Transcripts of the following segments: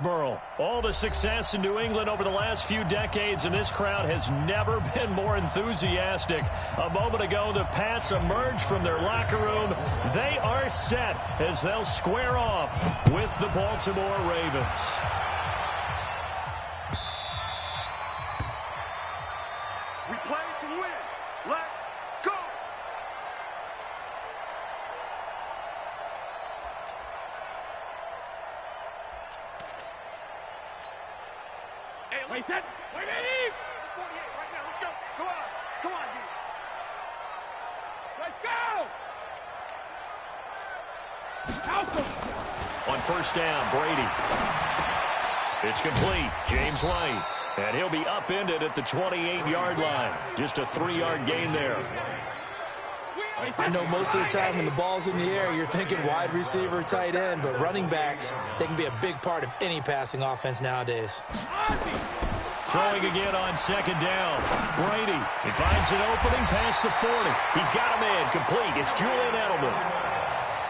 Burl. All the success in New England over the last few decades, and this crowd has never been more enthusiastic. A moment ago, the Pats emerged from their locker room. They are set as they'll square off with the Baltimore Ravens. We play to win. Let's go! Wait, that. Wait, Eddie! 48 right now. Let's go. Come on. Come on, D. Let's go! On first down, Brady. It's complete. James White. And he'll be upended at the 28-yard line. Just a 3-yard gain there. I know most of the time when the ball's in the air, you're thinking wide receiver, tight end, but running backs, they can be a big part of any passing offense nowadays. Throwing again on second down. Brady, he finds an opening past the 40. He's got him in, complete. It's Julian Edelman.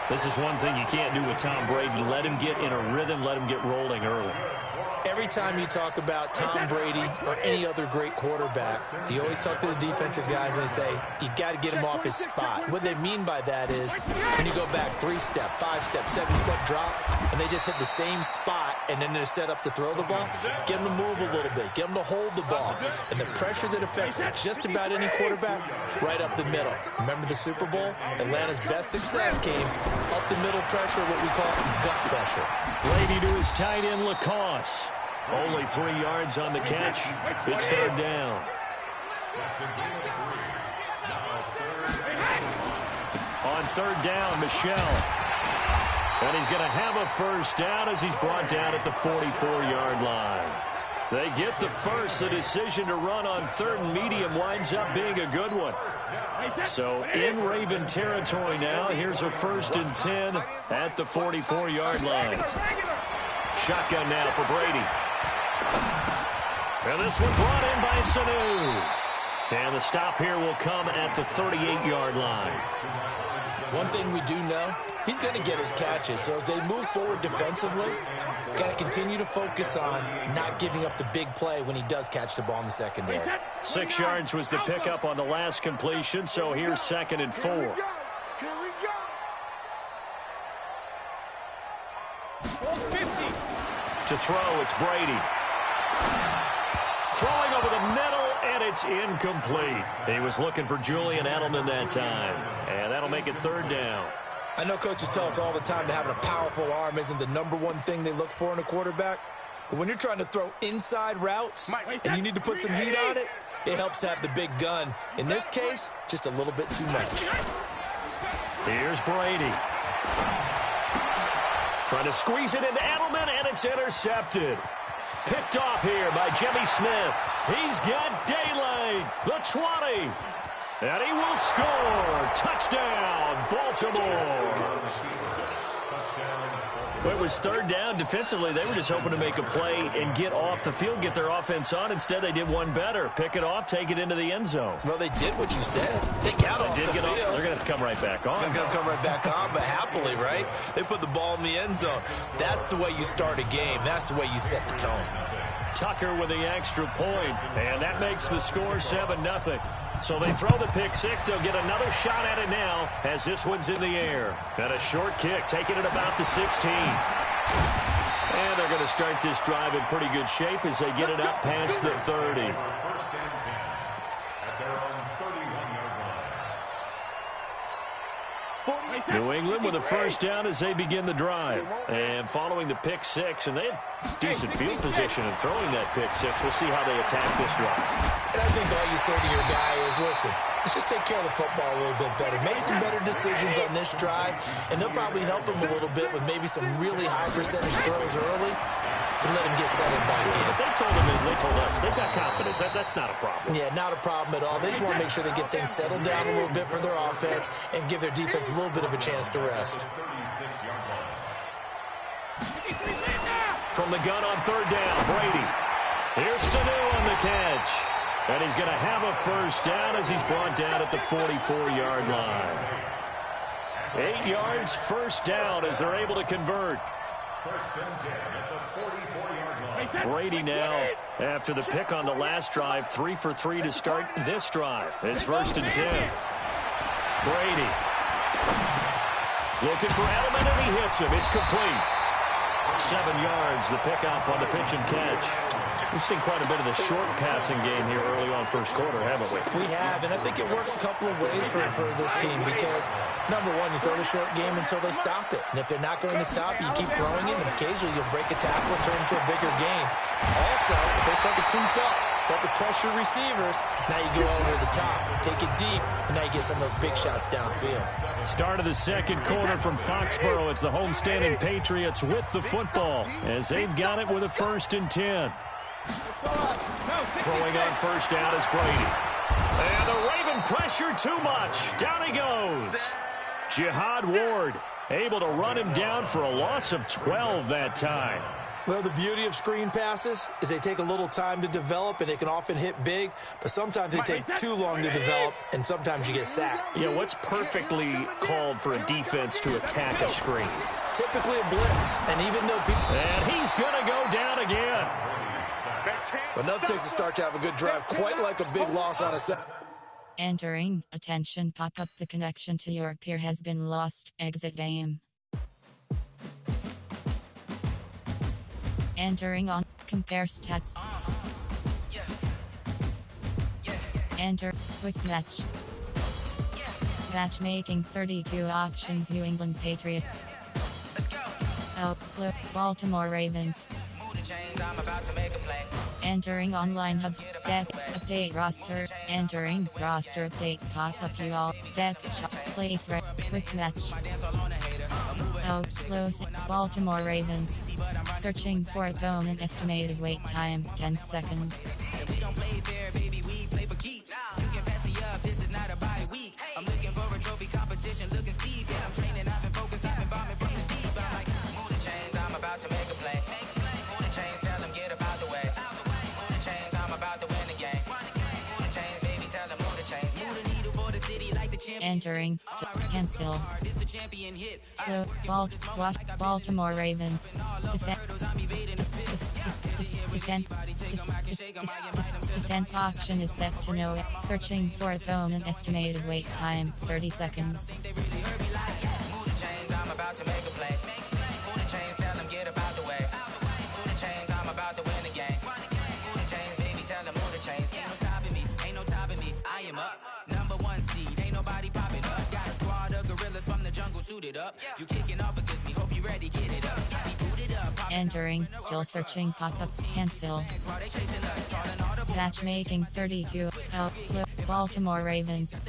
This is one thing you can't do with Tom Brady. Let him get in a rhythm, let him get rolling early. Every time you talk about Tom Brady or any other great quarterback, you always talk to the defensive guys and they say, you got to get him off his spot. What they mean by that is when you go back 3-step, 5-step, 7-step drop, and they just hit the same spot, and then they're set up to throw the ball, get them to move a little bit, get them to hold the ball. And the pressure that affects just about any quarterback, right up the middle. Remember the Super Bowl? Atlanta's best success came up the middle pressure, what we call gut pressure. Brady to his tight end, Lacoste. Only 3 yards on the catch. It's third down. On third down, Michel. And he's going to have a first down as he's brought down at the 44-yard line. They get the first. The decision to run on third and medium winds up being a good one. So in Raven territory now, here's a 1st and 10 at the 44-yard line. Shotgun now for Brady. And this one brought in by Sanu. And the stop here will come at the 38-yard line. One thing we do know, he's going to get his catches. So as they move forward defensively, got to continue to focus on not giving up the big play when he does catch the ball in the secondary. 6 yards was the pickup on the last completion, so here's 2nd and 4. Here we go. To throw, it's Brady. Throwing over the middle, and it's incomplete. He was looking for Julian Edelman that time, and that'll make it third down. I know coaches tell us all the time that having a powerful arm isn't the #1 thing they look for in a quarterback. But when you're trying to throw inside routes and you need to put some heat on it, it helps have the big gun. In this case, just a little bit too much. Here's Brady. Trying to squeeze it into Edelman, and it's intercepted. Picked off here by Jimmy Smith. He's got daylight. The 20. And he will score. Touchdown, Baltimore. It was third down. Defensively, they were just hoping to make a play and get off the field, get their offense on. Instead, they did one better. Pick it off, take it into the end zone. Well, they did what you said. They got off the field. They're going to have to come right back on. They're going to come right back on, but happily, right? They put the ball in the end zone. That's the way you start a game. That's the way you set the tone. Tucker with the extra point, and that makes the score 7-0. So they throw the pick six. They'll get another shot at it now as this one's in the air. And a short kick, taking it about the 16. And they're going to start this drive in pretty good shape as they get it up past the 30. New England with a first down as they begin the drive. And following the pick six, and they have decent field position in throwing that pick six. We'll see how they attack this drive. And I think all you say to your guy is, listen, let's just take care of the football a little bit better. Make some better decisions on this drive, and they'll probably help him a little bit with maybe some really high percentage throws early to let him get settled back in. They told us they've got confidence. That's not a problem. Yeah, not a problem at all. They just want to make sure they get things settled down a little bit for their offense and give their defense a little bit of a chance to rest. From the gun on third down, Brady. Here's Sanu on the catch. And he's going to have a first down as he's brought down at the 44-yard line. 8 yards, first down as they're able to convert. Brady now, after the pick on the last drive, 3 for 3 to start this drive. It's 1st and 10. Brady looking for Edelman, and he hits him. It's complete. 7 yards, the pickup on the pitch and catch. We've seen quite a bit of the short passing game here early on first quarter, haven't we? We have, and I think it works a couple of ways for this team because, number one, you throw the short game until they stop it. And if they're not going to stop, you keep throwing it, and occasionally you'll break a tackle and turn it into a bigger game. Also, if they start to creep up, start to pressure receivers, now you go over the top, take it deep, and now you get some of those big shots downfield. Start of the second quarter from Foxborough. It's the homestanding Patriots with the football as they've got it with a 1st and 10. Throwing on first down is Brady. And the Raven pressure too much. Down he goes. Jihad Ward able to run him down for a loss of 12 that time. Well, the beauty of screen passes is they take a little time to develop, and they can often hit big, but sometimes they take too long to develop, and sometimes you get sacked. Yeah, what's perfectly called for a defense to attack a screen? Typically a blitz, and even though people... And he's going to go down again. Enough takes a start to have a good drive, quite like a big loss on a set. Entering, attention, pop up, the connection to your peer has been lost, exit game. Entering on, compare stats. Enter, quick match. Matchmaking 32 options, New England Patriots. Outlook, Baltimore Ravens. Entering online hubs, deck, update roster, entering, roster update, pop-up you all, deck, play threat, quick match. Close, Baltimore Ravens. Searching for opponent, estimated wait time, 10 seconds. I'm looking for a trophy competition, looking steep, yeah, I'm training, I've been focused, I've been bombing from the deep, I'm like, move the chains, I'm about to make a play. Move the chains, tell them get about the way. Move the chains, I'm about to win the game. Move the chains, baby, tell them move the chains. Move the needle for the city like the champion. Entering, cancel. This a champion hit. Baltimore Ravens. Defense option is set to no. Searching for opponent, estimated wait time, 30 seconds. Move the chains, I'm about to make a play. Move the chains, tell them get about the way. Move the chains, I'm about to win the game. Move the chains, baby, tell them move the chains. Ain't no stopping me, ain't no topping me. I am up, number 1 seed, ain't nobody popping up. Got a squad of gorillas from the jungle suited up. You kicking off against me, hope you ready, get it up. I be booted up. Entering, still searching, pop-up, cancel. Matchmaking 32, outlook, Baltimore Ravens.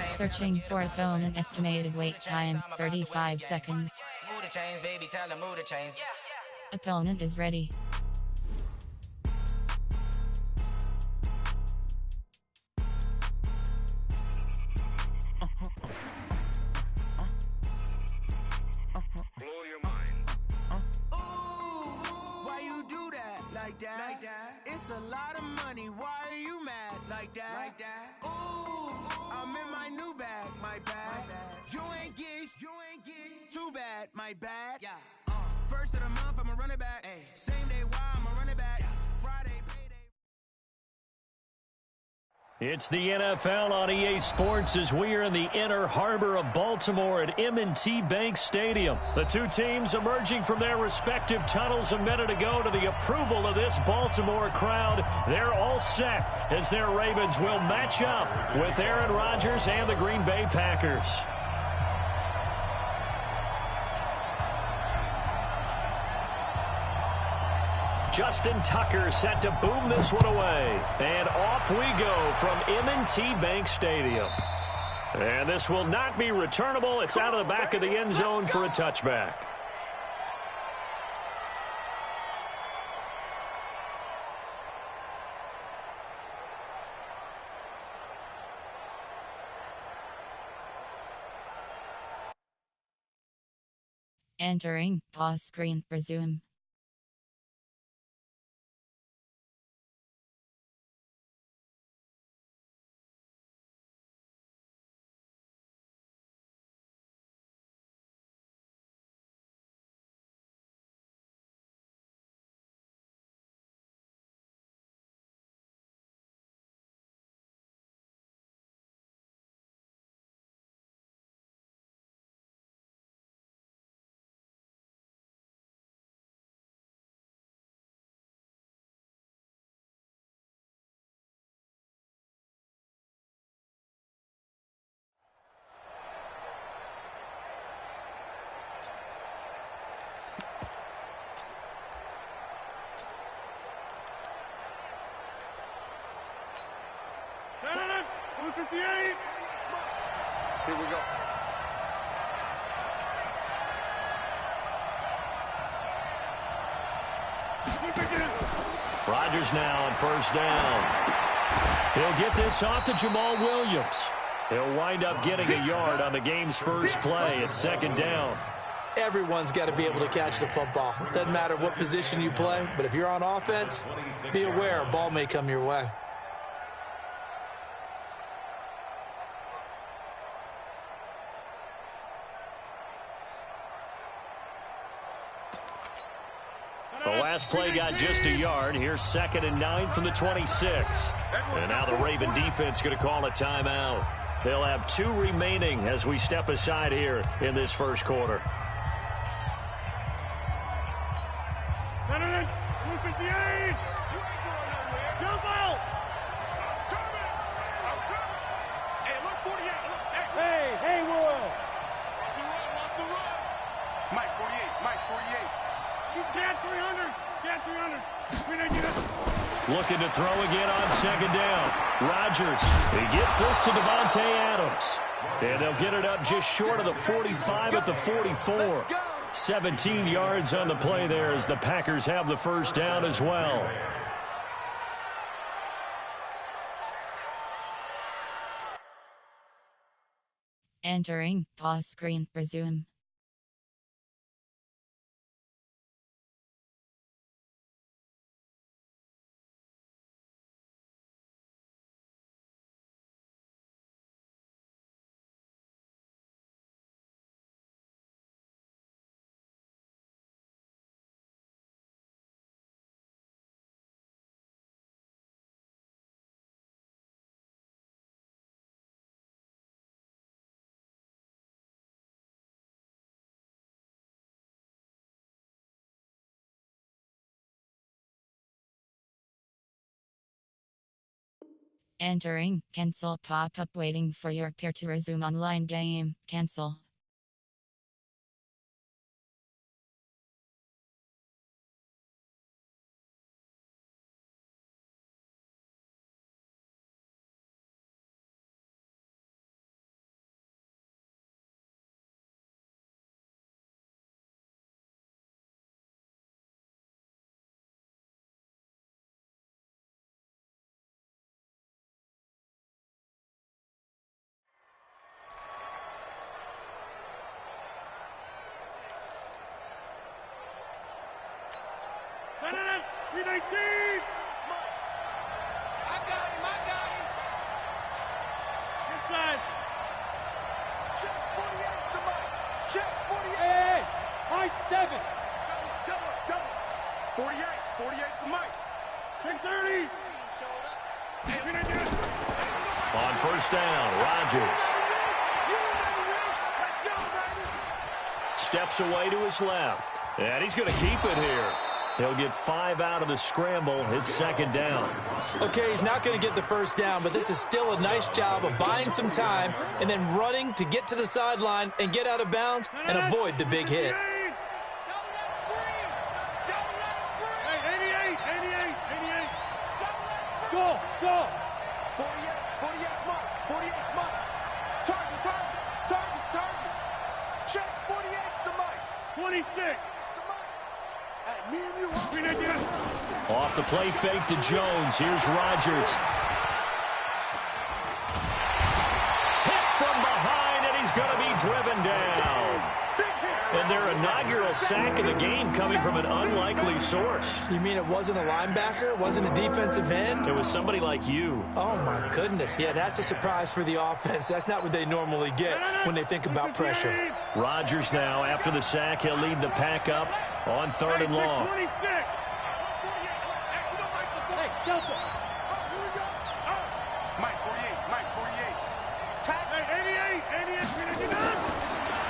Searching for opponent, estimated wait time, 35 seconds. Opponent is ready. Like that. It's a lot of money. Why are you mad like that? Ooh, I'm in my new bag, my bag. You ain't get too bad, my bad. Yeah. First of the month, I'ma run it back. Ay. Same day, why I'ma run it back. Friday, payday. It's the NFL on EA Sports as we are in the inner harbor of Baltimore at M&T Bank Stadium. The two teams emerging from their respective tunnels a minute ago to the approval of this Baltimore crowd. They're all set as their Ravens will match up with Aaron Rodgers and the Green Bay Packers. Justin Tucker set to boom this one away. And off we go from M&T Bank Stadium. And this will not be returnable. It's out of the back of the end zone for a touchback. Entering, pause screen, resume. 158. Here we go. Rodgers now on first down. He'll get this off to Jamal Williams. He'll wind up getting a yard on the game's first play at second down. Everyone's got to be able to catch the football. Doesn't matter what position you play, but if you're on offense, be aware a ball may come your way. The last play got just a yard. Here's 2nd and 9 from the 26. And now the Raven defense going to call a timeout. They'll have 2 remaining as we step aside here in this first quarter. 158. Jump out. Hey, look, 48. Hey, Will. Mike, 48. Mike, 48. He's cat 300. Cat 300. We didn't get it. Looking to throw again on second down. Rodgers. He gets this to Devontae Adams. And they'll get it up just short of the 45 at the 44. 17 yards on the play there as the Packers have the first down as well. Entering pause screen. Resume. Entering cancel pop-up waiting for your peer to resume online game. Cancel. Inside. Check 48 to Mike. Check 48. Hey, high 7. Double. 48 to Mike. Check 30. On first down, Rodgers. Steps away to his left. And he's going to keep it here. He'll get 5 out of the scramble. It's second down. Okay, he's not going to get the first down, but this is still a nice job of buying some time and then running to get to the sideline and get out of bounds and avoid the big hit. Hey, 88. Go. 48, Mike. 48, Mike. Target. Check 48 to Mike. 26. Off the play fake to Jones. Here's Rodgers. Hit from behind, and he's going to be driven down. And their inaugural sack of the game coming from an unlikely source. You mean it wasn't a linebacker? It wasn't a defensive end? It was somebody like you. Oh, my goodness. Yeah, that's a surprise for the offense. That's not what they normally get when they think about pressure. Rodgers now, after the sack, he'll lead the pack up on 3rd and long.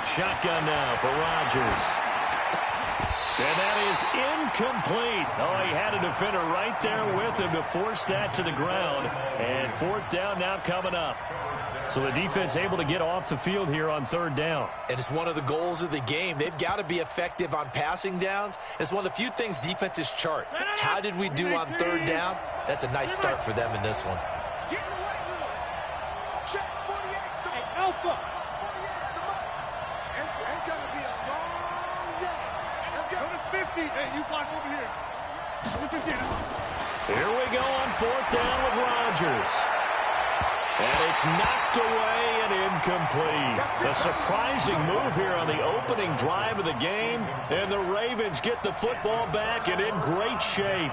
Shotgun now for Rodgers. And that is incomplete. Oh, he had a defender right there with him to force that to the ground. And 4th down now coming up. So the defense able to get off the field here on 3rd down. And it's one of the goals of the game. They've got to be effective on passing downs. It's one of the few things defenses chart. How did we do on 3rd down? That's a nice start for them in this one. Get in the way, little. deep. Hey, you block over here. What you get? Here we go on 4th down with Rodgers. And it's knocked away and incomplete. A surprising move here on the opening drive of the game. And the Ravens get the football back and in great shape.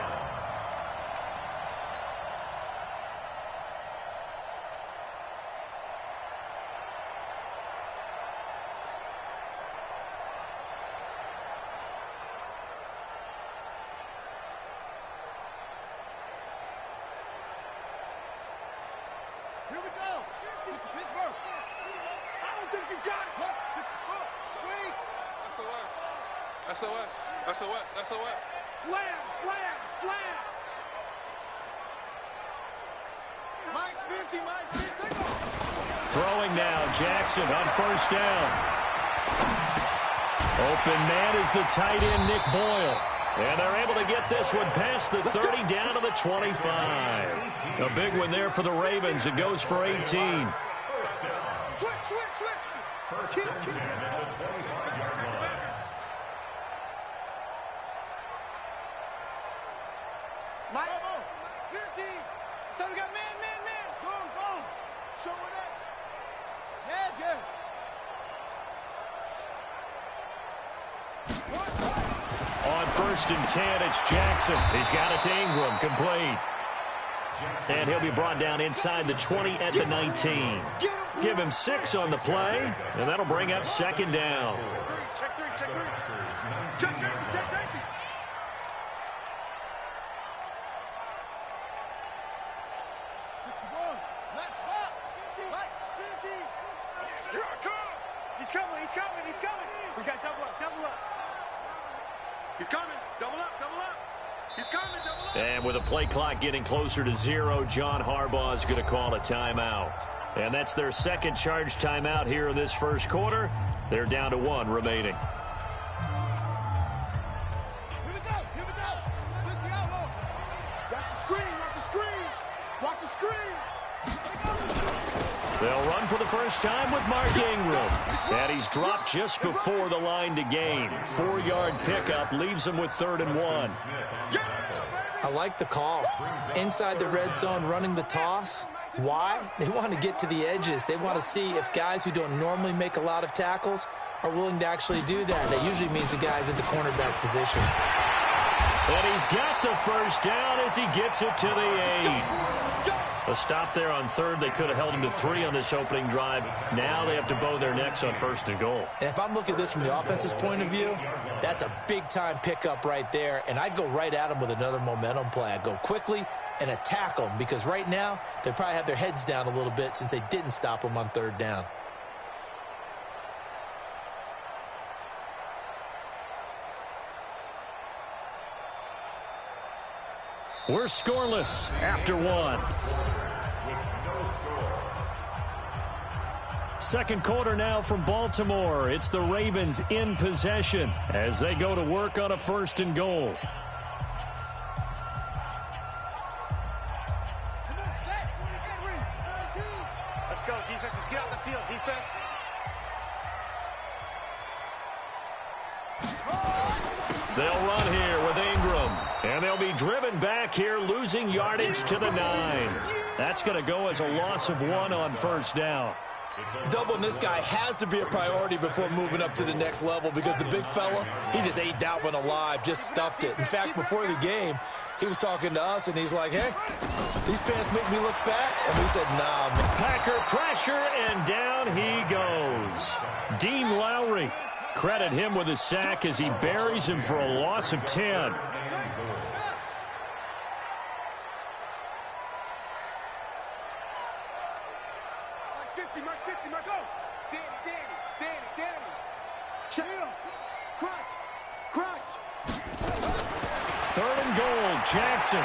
Here we go. Pittsburgh. I don't think you got it. Sweet. SOS. SOS. SOS. SOS. Slam, slam, slam. Mike's 50, Mike's 50. Throwing now, Jackson on 1st down. Open man is the tight end, Nick Boyle. And they're able to get this one past the 30 down to the 25. A big one there for the Ravens. It goes for 18. Switch. Mike, 50. So we got man. Go. Show me that. Yeah. On 1st and 10, it's Jackson. He's got it to Ingram, complete. And he'll be brought down inside the 20 at the 19. Give him 6 on the play, and that'll bring up 2nd down. Check three. Check safety. Let's box. 50. Here I come. He's coming. We got double up. He's coming. Double up. He's coming. Double up. And with the play clock getting closer to 0, John Harbaugh is going to call a timeout. And that's their 2nd charge timeout here in this 1st quarter. They're down to 1 remaining. Here we go. Switch the outlaw. Watch the screen. They'll run for the first time with Mark Ingram. And he's dropped just before the line to gain. 4-yard pickup leaves him with 3rd and 1. I like the call. Inside the red zone, running the toss. Why? They want to get to the edges. They want to see if guys who don't normally make a lot of tackles are willing to actually do that. That usually means the guy's at the cornerback position. And he's got the first down as he gets it to the 8. A stop there on 3rd. They could have held him to 3 on this opening drive. Now they have to bow their necks on 1st and goal. And if I'm looking at this from the offense's point of view, that's a big-time pickup right there. And I'd go right at him with another momentum play. I'd go quickly and attack them because right now they probably have their heads down a little bit since they didn't stop them on 3rd down. We're scoreless after 1. 2nd quarter now from Baltimore. It's the Ravens in possession as they go to work on a 1st and goal. Let's go, defense. Let's get out the field, defense. They'll run here with Ingram. And they'll be driven back here, losing yardage to the 9. That's going to go as a loss of 1 on 1st down. Doubling this guy has to be a priority before moving up to the next level because the big fella, he just ate that one alive, just stuffed it. In fact, before the game, he was talking to us, and he's like, hey, these pants make me look fat? And we said, nah, man. Packer pressure, and down he goes. Dean Lowry, credit him with a sack as he buries him for a loss of 10. Chill. Crunch. 3rd and goal, Jackson.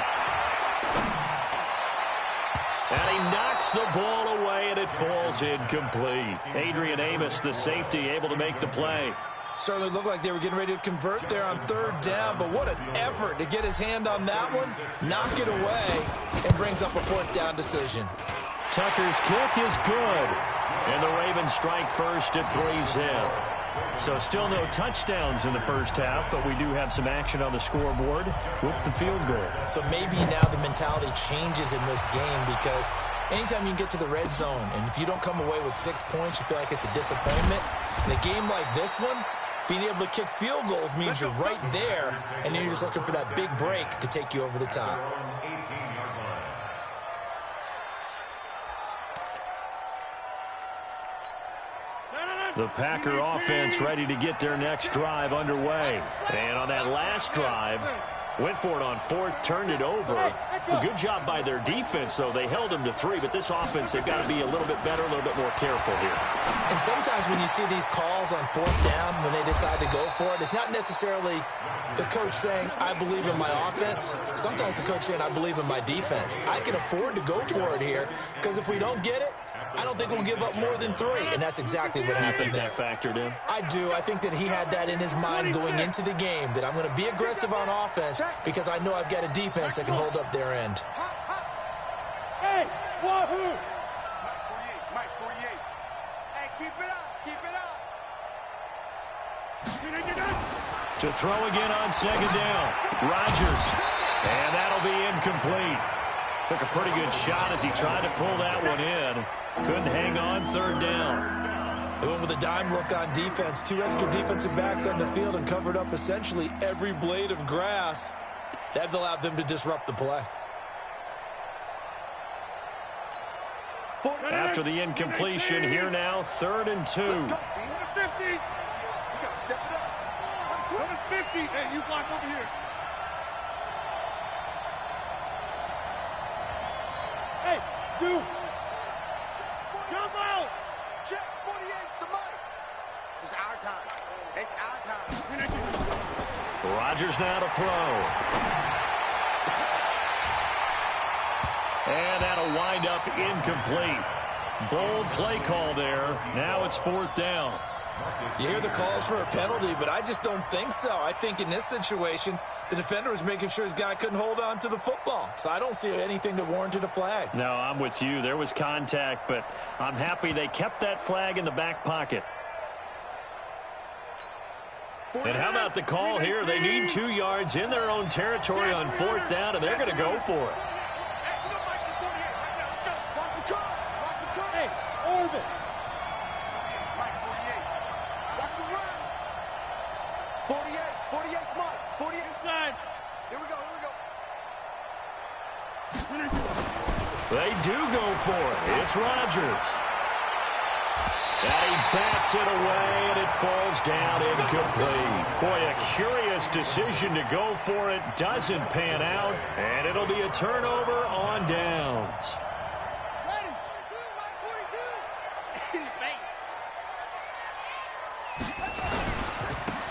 And he knocks the ball away, and it falls incomplete. Adrian Amos, the safety, able to make the play. Certainly looked like they were getting ready to convert there on 3rd down, but what an effort to get his hand on that one, knock it away, and brings up a 4th down decision. Tucker's kick is good. And the Ravens strike first at 3-zip. So still no touchdowns in the first half, but we do have some action on the scoreboard with the field goal. So maybe now the mentality changes in this game, because anytime you can get to the red zone, and if you don't come away with 6 points, you feel like it's a disappointment. In a game like this one, being able to kick field goals means you're right there, and then you're just looking for that big break to take you over the top. The Packer offense ready to get their next drive underway. And on that last drive, went for it on fourth, turned it over. A good job by their defense, though. They held them to 3, but this offense, they've got to be a little bit better, a little bit more careful here. And sometimes when you see these calls on fourth down, when they decide to go for it, it's not necessarily the coach saying, I believe in my offense. Sometimes the coach saying, I believe in my defense. I can afford to go for it here, because if we don't get it, I don't think we'll give up more than 3, and that's exactly what happened there. You think that factored in? I do. I think that he had that in his mind going into the game, that I'm going to be aggressive on offense because I know I've got a defense that can hold up their end. Hey, wahoo! Mike 48. Hey, keep it up. Keep it up. To throw again on second down. Rodgers. And that'll be incomplete. Took a pretty good shot as he tried to pull that one in. Couldn't hang on third down. They went with a dime look on defense. 2 extra defensive backs on the field and covered up essentially every blade of grass. That allowed them to disrupt the play. After the incompletion, here now, 3rd and 2. 50. We got to step it up. 50. Hey, you block over here. Hey, shoot. Jump out. Check 48 the mic. It's our time. It's our time. Rodgers now to throw. And that'll wind up incomplete. Bold play call there. Now it's 4th down. You hear the calls for a penalty, but I just don't think so. I think in this situation, the defender was making sure his guy couldn't hold on to the football. So I don't see anything that warranted a flag. No, I'm with you. There was contact, but I'm happy they kept that flag in the back pocket. And how about the call here? They need 2 yards in their own territory on 4th down, and they're going to go for it. Hey, Orville. Mike 48. Watch the run. 48. 48, Mike. 48 inside. Here we go. They do go for it. It's Rodgers. And he bats it away, and it falls down incomplete. Boy, a curious decision to go for it. Doesn't pan out, and it'll be a turnover on downs. Ready. 42, Mike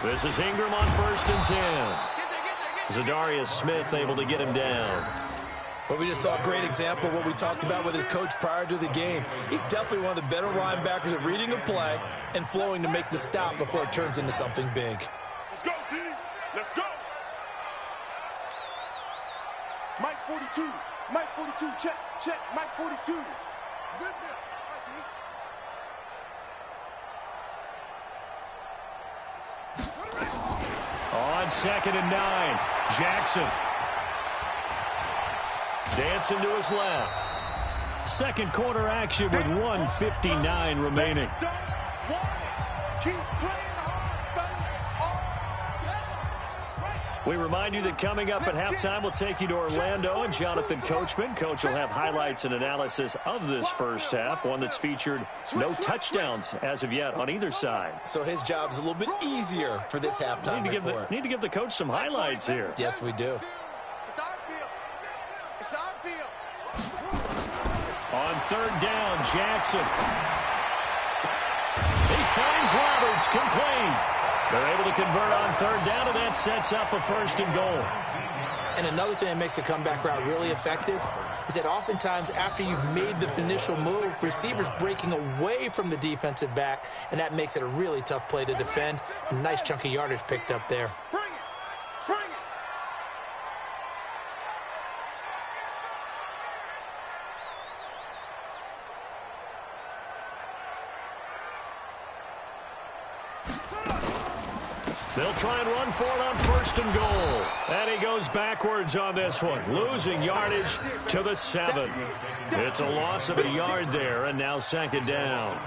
42. This is Ingram on 1st and 10. Zadarius Smith able to get him down. But we just saw a great example of what we talked about with his coach prior to the game. He's definitely one of the better linebackers at reading a play and flowing to make the stop before it turns into something big. Let's go, D. Let's go. Mike 42. Mike 42. Check. Mike 42. Good there. On 2nd and 9, Jackson. Dancing to his left. Second quarter action with 1:59 remaining. Keep playing We remind you that coming up at halftime, we'll take you to Orlando and Jonathan Coachman. Coach will have highlights and analysis of this first half, one that's featured no touchdowns as of yet on either side. So his job's a little bit easier for this halftime report. Need to give the coach some highlights here. Yes, we do. It's our field. It's our field. On 3rd down, Jackson. He finds Roberts, complete. They're able to convert on 3rd down, and that sets up a 1st and goal. And another thing that makes a comeback route really effective is that oftentimes after you've made the initial move, receivers breaking away from the defensive back, and that makes it a really tough play to defend. A nice chunk of yardage picked up there. Bring it. Bring it. try and run for it on 1st and goal. And he goes backwards on this one, losing yardage to the 7. It's a loss of a yard there, and now 2nd down.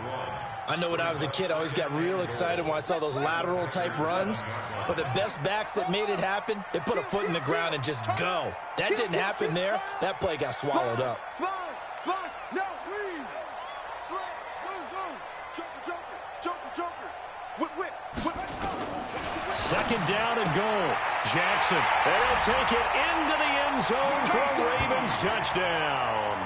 I know when I was a kid, I always got real excited when I saw those lateral-type runs. But the best backs that made it happen, they put a foot in the ground and just go. That didn't happen there. That play got swallowed up. Now screen. Joker. Whip. 2nd down and goal. Jackson, and he'll take it into the end zone for a Ravens touchdown.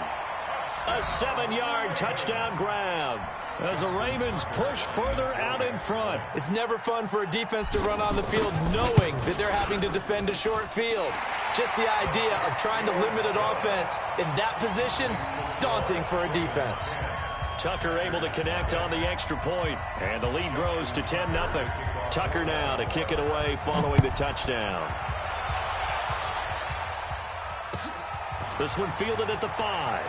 A 7-yard touchdown grab as the Ravens push further out in front. It's never fun for a defense to run on the field knowing that they're having to defend a short field. Just the idea of trying to limit an offense in that position, daunting for a defense. Tucker able to connect on the extra point, and the lead grows to 10-0. Tucker now to kick it away following the touchdown. This one fielded at the 5.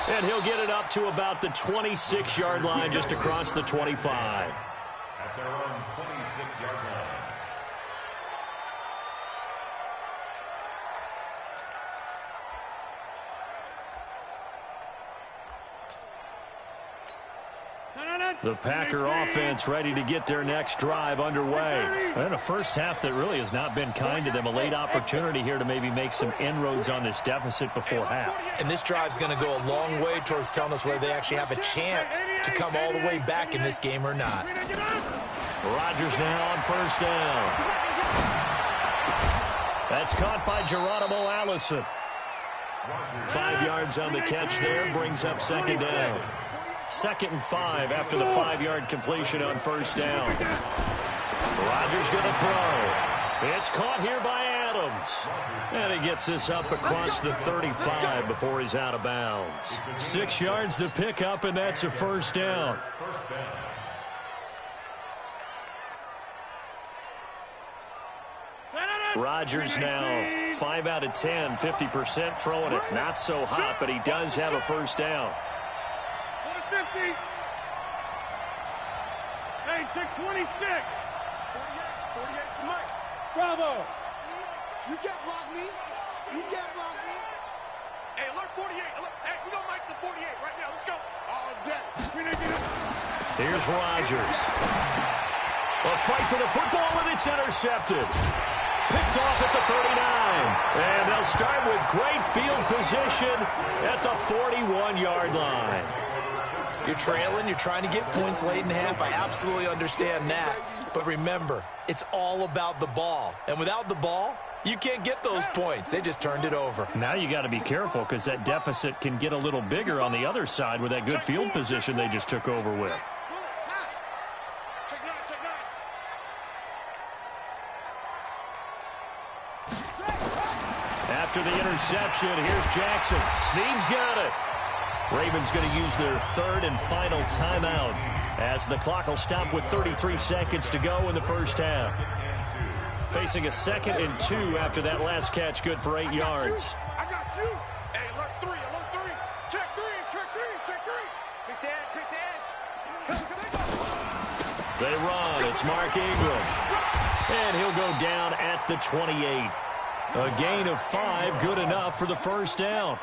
And he'll get it up to about the 26-yard line, just across the 25. At their own 26-yard line. The Packer offense ready to get their next drive underway. And a first half that really has not been kind to them. A late opportunity here to maybe make some inroads on this deficit before half. And this drive's going to go a long way towards telling us whether they actually have a chance to come all the way back in this game or not. Rodgers now on 1st down. That's caught by Geronimo Allison. 5 yards on the catch there, brings up 2nd down. 2nd and 5 after the 5-yard completion on 1st down. Rodgers going to throw. It's caught here by Adams. And he gets this up across the 35 before he's out of bounds. 6 yards to pick up, and that's a 1st down. Rodgers now 5 out of 10, 50% throwing it. Not so hot, but he does have a 1st down. 50. Hey, 626. 48 to Mike. Bravo. You can't block me. Hey, alert 48. Hey, we gonna Mike the 48 right now. Let's go. All day. Here's Rodgers. A fight for the football, and it's intercepted. Picked off at the 39. And they'll start with great field position at the 41-yard line. You're trailing, you're trying to get points late in half. I absolutely understand that. But remember, it's all about the ball. And without the ball, you can't get those points. They just turned it over. Now you got to be careful because that deficit can get a little bigger on the other side with that good field position they just took over with. After the interception, here's Jackson. Snead's got it. Ravens going to use their 3rd and final timeout as the clock will stop with 33 seconds to go in the 1st half. Facing a 2nd and 2 after that last catch, good for 8 yards. I got you. Hey, alert 3. Check 3. Pick the edge. They run. It's Mark Ingram. And he'll go down at the 28. A gain of 5, good enough for the 1st down.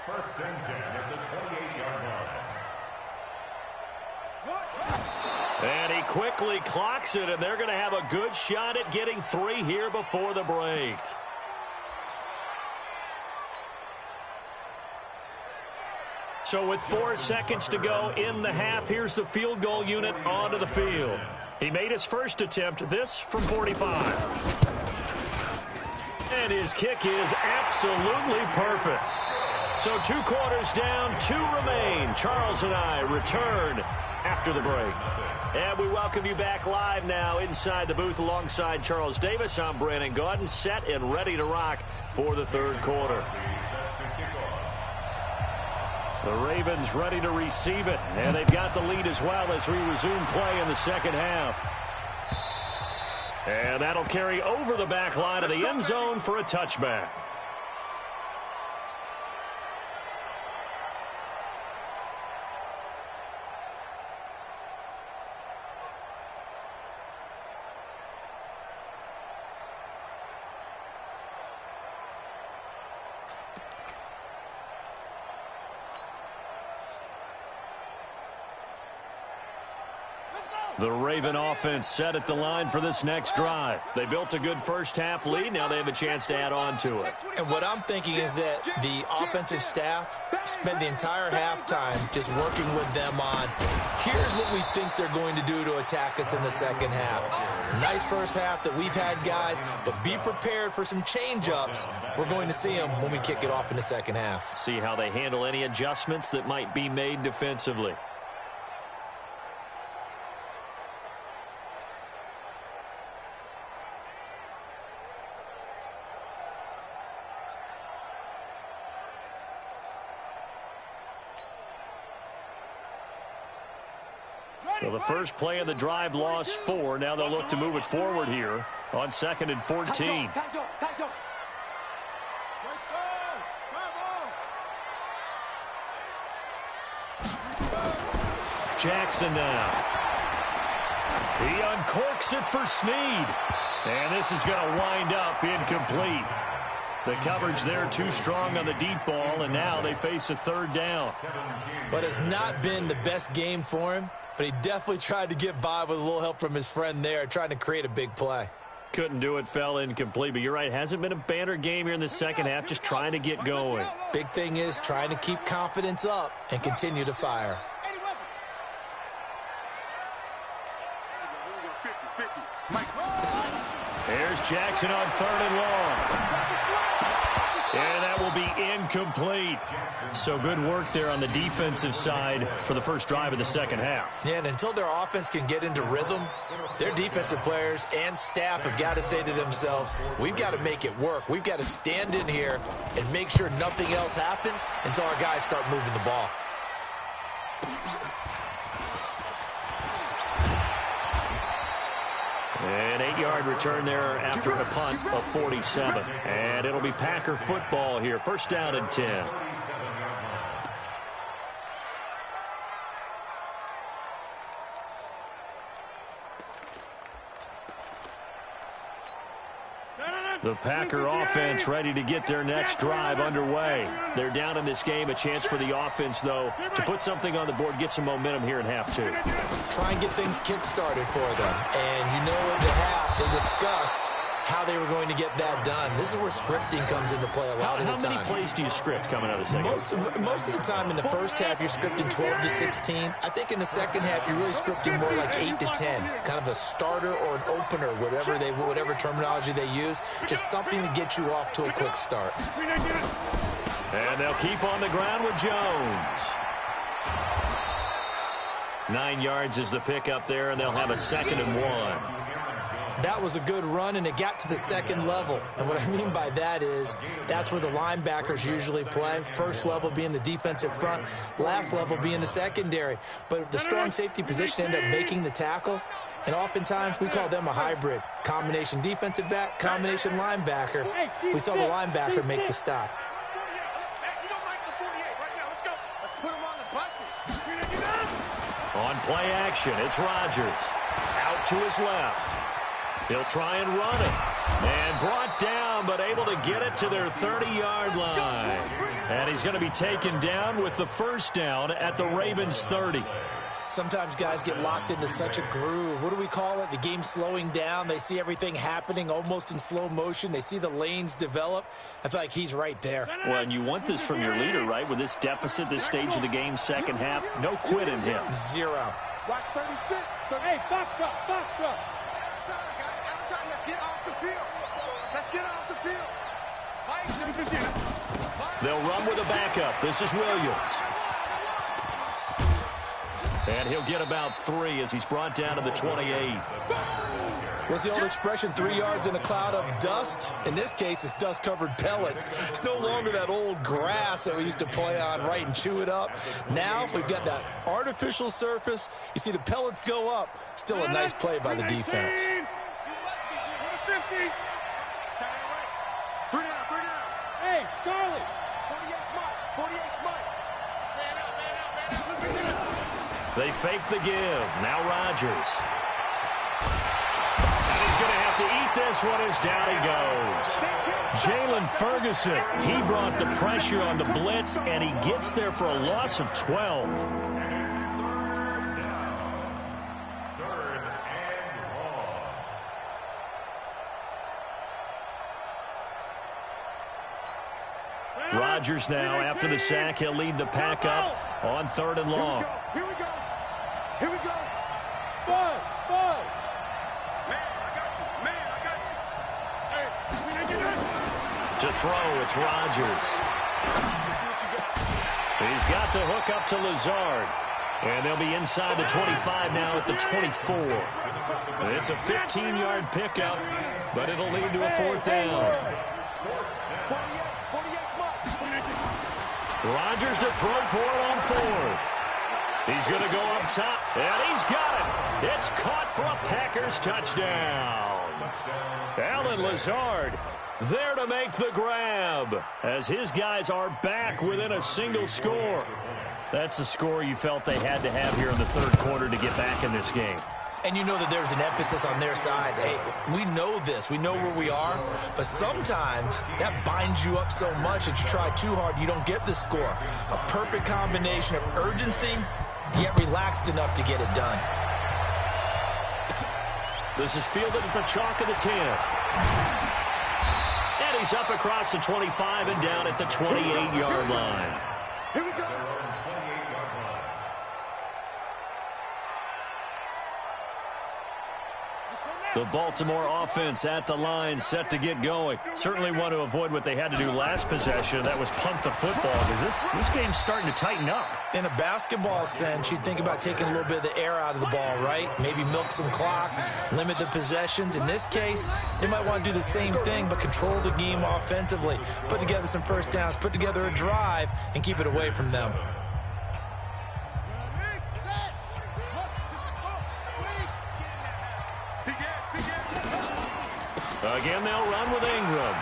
First and 10 at the 28-yard line. And he quickly clocks it, and they're going to have a good shot at getting 3 here before the break. So with 4 seconds to go in the half, here's the field goal unit onto the field. He made his first attempt, this from 45. And his kick is absolutely perfect. So 2 quarters down, 2 remain. Charles and I return after the break. And we welcome you back live now inside the booth alongside Charles Davis. I'm Brandon Gaudin, set and ready to rock for the 3rd quarter. The Ravens ready to receive it, and they've got the lead as well as we resume play in the 2nd half. And that'll carry over the back line of the end zone for a touchback. The Raven offense set at the line for this next drive. They built a good first-half lead. Now they have a chance to add on to it. And what I'm thinking is that the offensive staff spent the entire halftime just working with them on, here's what we think they're going to do to attack us in the second half. Nice first half that we've had, guys, but be prepared for some change-ups. We're going to see them when we kick it off in the second half. See how they handle any adjustments that might be made defensively. So the first play of the drive lost 4. Now they'll look to move it forward here on 2nd and 14. Jackson now. He uncorks it for Snead. And this is going to wind up incomplete. The coverage there too strong on the deep ball, and now they face a 3rd down. But it's not been the best game for him. But he definitely tried to get by with a little help from his friend there, trying to create a big play. Couldn't do it, fell incomplete. But you're right, hasn't been a banner game here in the second half, just trying to get going. Big thing is trying to keep confidence up and continue to fire. There's Jackson on 3rd and long. And that will be incomplete. So good work there on the defensive side for the first drive of the second half. Yeah, and until their offense can get into rhythm, their defensive players and staff have got to say to themselves, we've got to make it work. We've got to stand in here and make sure nothing else happens until our guys start moving the ball. An 8-yard return there after a punt of 47. And it'll be Packer football here. First down and 10. The Packer offense ready to get their next drive underway. They're down in this game. A chance for the offense, though, to put something on the board, get some momentum here in half 2. Try and get things kick-started for them. And you know at the half, they discussed how they were going to get that done. This is where scripting comes into play a lot of the time. How many plays do you script coming out of the second half? Most of the time in the first half, you're scripting 12 to 16. I think in the second half, you're really scripting more like 8 to 10. Kind of a starter or an opener, whatever terminology they use. Just something to get you off to a quick start. And they'll keep on the ground with Jones. 9 yards is the pickup there, and they'll have a 2nd and 1. That was a good run, and it got to the second level. And what I mean by that is that's where the linebackers usually play. First level being the defensive front, last level being the secondary. But the strong safety position ended up making the tackle, and oftentimes we call them a hybrid. Combination defensive back, combination linebacker. We saw the linebacker make the stop. On play action, it's Rodgers. Out to his left. He'll try and run it. And brought down, but able to get it to their 30-yard line. And he's going to be taken down with the first down at the Ravens' 30. Sometimes guys get locked into such a groove. What do we call it? The game's slowing down. They see everything happening almost in slow motion. They see the lanes develop. I feel like he's right there. Well, and you want this from your leader, right? With this deficit, this stage of the game, second half, no quit in him. Zero. Watch 36. Hey, foxtrot. Let's get off the field. Let's get off the field. They'll run with a backup. This is Williams. And he'll get about 3 as he's brought down to the 28. What's the old expression, 3 yards in a cloud of dust? In this case, it's dust-covered pellets. It's no longer that old grass that we used to play on, right, and chew it up. Now we've got that artificial surface. You see the pellets go up. Still a nice play by the defense. Hey, Charlie. 48 Mike. They fake the give. Now Rodgers. And he's going to have to eat this one as down he goes. Jalen Ferguson, he brought the pressure on the blitz, and he gets there for a loss of 12. Rodgers now. After the sack, he'll lead the pack up on 3rd and long. Here we go. Here we go. Bud. Man, I got you. Man, I got you. Hey, we didn't get it. To throw, it's Rodgers. He's got the hook up to Lazard. And they'll be inside the 25 now at the 24. It's a 15-yard pickup, but it'll lead to a 4th down. 48, Rodgers to throw for it on 4th. He's going to go up top, and he's got it. It's caught for a Packers touchdown. Alan Lazard there to make the grab as his guys are back within a single score. That's a score you felt they had to have here in the 3rd quarter to get back in this game. And you know that there's an emphasis on their side. Hey, we know this. We know where we are. But sometimes that binds you up so much that you try too hard, you don't get the score. A perfect combination of urgency, yet relaxed enough to get it done. This is fielded at the chalk of the 10. And he's up across the 25 and down at the 28-yard line. Here we go. The Baltimore offense at the line, set to get going. Certainly want to avoid what they had to do last possession. That was punt the football, because this game's starting to tighten up. In a basketball sense, you think about taking a little bit of the air out of the ball, right? Maybe milk some clock, limit the possessions. In this case, they might want to do the same thing, but control the game offensively. Put together some first downs, put together a drive, and keep it away from them. Again, they'll run with Ingram.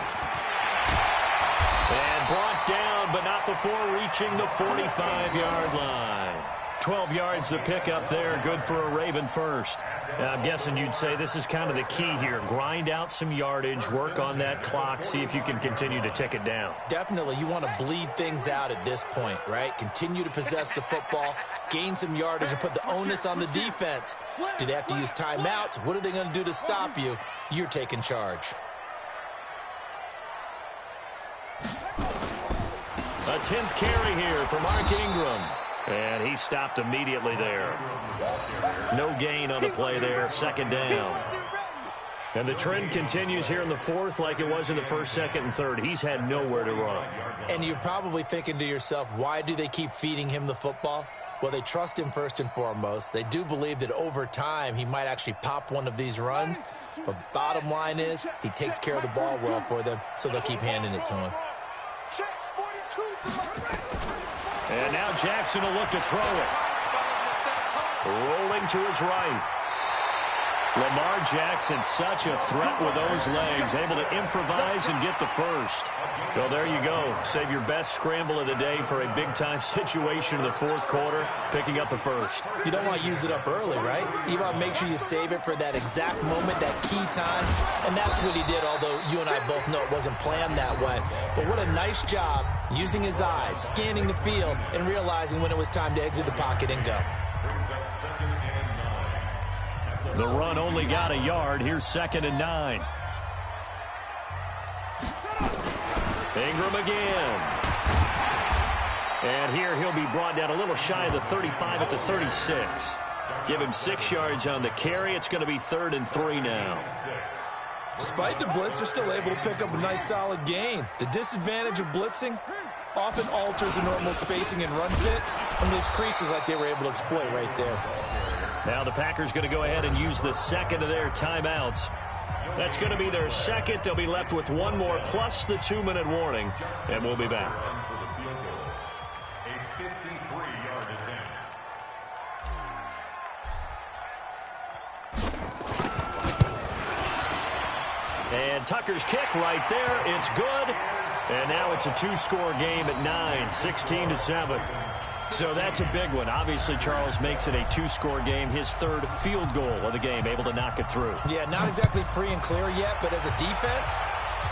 And brought down, but not before reaching the 45-yard line. 12 yards to pick up there. Good for a Raven first. Now, I'm guessing you'd say this is kind of the key here. Grind out some yardage, work on that clock, see if you can continue to tick it down. Definitely. You want to bleed things out at this point, right? Continue to possess the football, gain some yardage, and put the onus on the defense. Do they have to use timeouts? What are they going to do to stop you? You're taking charge. A 10th carry here for Mark Ingram. And he stopped immediately there. No gain on the play there. 2nd down. And the trend continues here in the 4th like it was in the 1st, 2nd, and 3rd. He's had nowhere to run. And you're probably thinking to yourself, why do they keep feeding him the football? Well, they trust him first and foremost. They do believe that over time he might actually pop one of these runs. But bottom line is he takes care of the ball well for them, so they'll keep handing it to him. And now Jackson will look to throw it. Rolling to his right. Lamar Jackson, such a threat with those legs, able to improvise and get the first. So there you go. Save your best scramble of the day for a big-time situation in the 4th quarter, picking up the first. You don't want to use it up early, right? You want to make sure you save it for that exact moment, that key time, and that's what he did, although you and I both know it wasn't planned that way. But what a nice job using his eyes, scanning the field, and realizing when it was time to exit the pocket and go. The run only got a yard. Here's 2nd and 9. Ingram again. And here he'll be brought down a little shy of the 35 at the 36. Give him 6 yards on the carry. It's going to be 3rd and 3 now. Despite the blitz, they're still able to pick up a nice solid gain. The disadvantage of blitzing often alters the normal spacing and run fits and leaves creases like they were able to exploit right there. Now the Packers going to go ahead and use the 2nd of their timeouts. That's going to be their 2nd. They'll be left with 1 more plus the 2-minute warning, and we'll be back. A 53-yard attempt. And Tucker's kick right there. It's good. And now it's a 2-score game at 9, 16-7. So that's a big one. Obviously, Charles makes it a 2-score game. His 3rd field goal of the game, able to knock it through. Yeah, not exactly free and clear yet, but as a defense,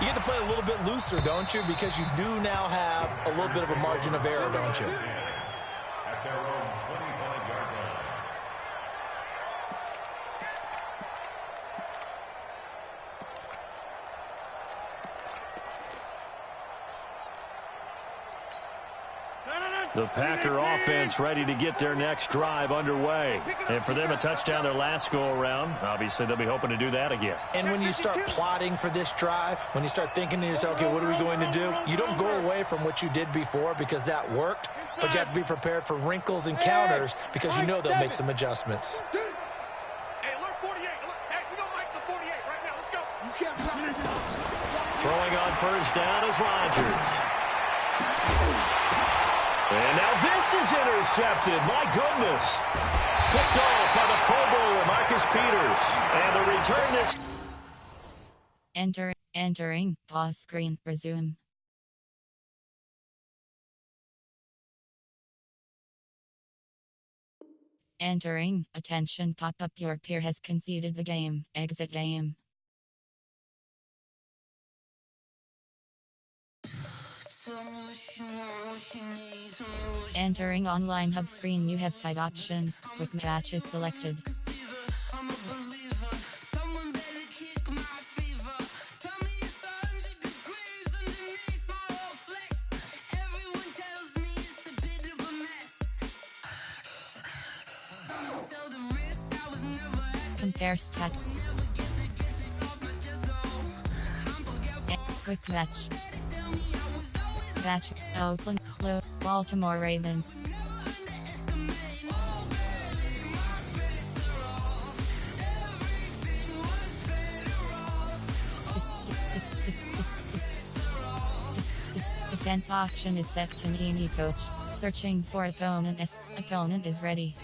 you get to play a little bit looser, don't you? Because you do now have a little bit of a margin of error, don't you? At their own 25-yard line. The Packer offense ready to get their next drive underway. And for them, a touchdown their last go-around. Obviously, they'll be hoping to do that again. And when you start plotting for this drive, when you start thinking to yourself, okay, what are we going to do? You don't go away from what you did before because that worked, but you have to be prepared for wrinkles and counters because you know they'll make some adjustments. Hey, alert 48. Hey, we don't like the 48 right now. Let's go. You can't Throwing on first down is Rodgers. And now this is intercepted. My goodness. Picked off by the Pro Bowler, Marcus Peters. And the return is... Entering, pause screen, resume. Entering, attention pop-up, your peer has conceded the game, exit game. Entering online hub screen, you have 5 options, quick match is selected. Compare stats. Quick match. Match, Oakland, Baltimore Ravens. Defense option is set to Nini coach. Searching for opponent. Opponent is ready.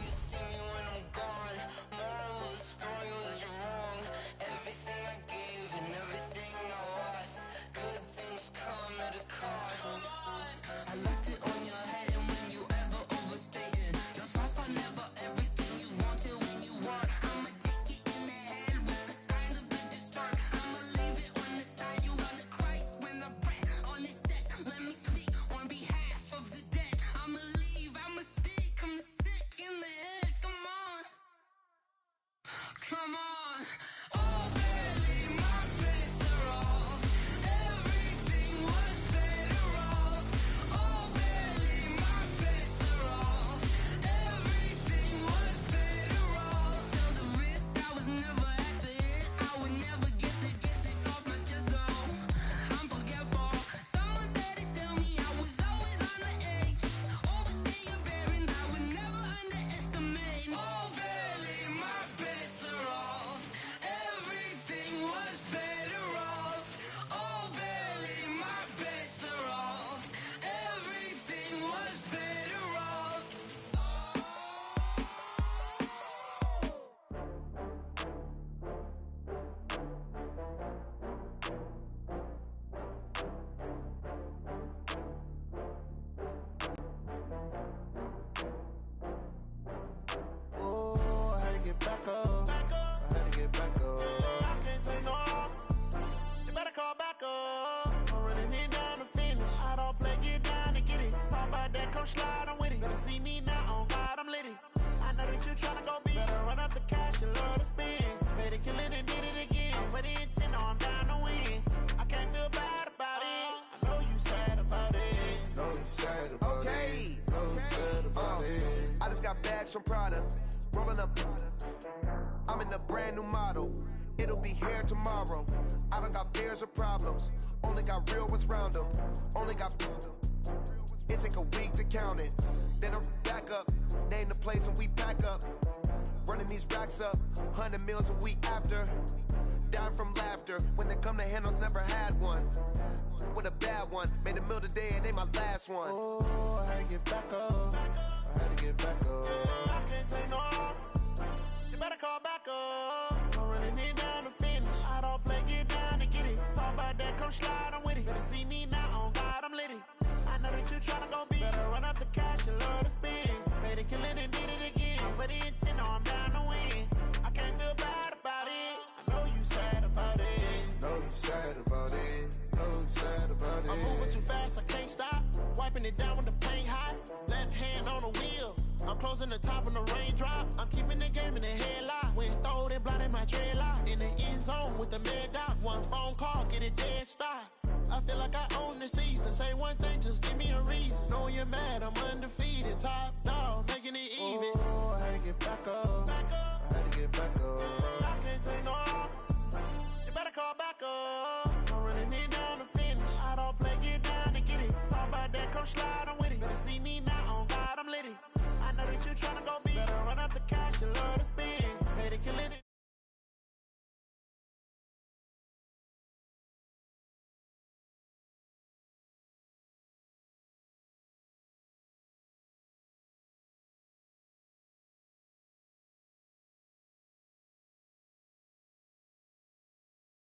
From Prada, rolling up. I'm in a brand new model. It'll be here tomorrow. I don't got fears or problems. Only got real ones round them. Only got. It take a week to count it. Then I back up. Name the place and we pack up. Running these racks up. 100 meals a week after. Down from laughter. When they come to handles, never had one. With a bad one. Made a meal today and they my last one. Oh, I had to get back up. I had to get back up. I can't take no off. You better call back up. I'm running it down to finish. I don't play, get down to get it. Talk about that, come slide, I'm with it. Better see me now, on God, I'm litty. I know that you tryna go big. Better run up the cash and love to spend. Made a killing and did it again. But the intent, no, I'm down to win. I can't feel bad about it. I know you sad about it. Know you sad about it. Know you sad about it. I'm moving too fast, I can't stop. Wiping it down when the paint hot. Left hand on the wheel. I'm closing the top when the raindrop. I'm keeping the game in the headlock. When throwed and blinded my dreadlock. In the end zone with the mad dot. One phone call, get it dead stop. I feel like I own the season. Say one thing, just give me a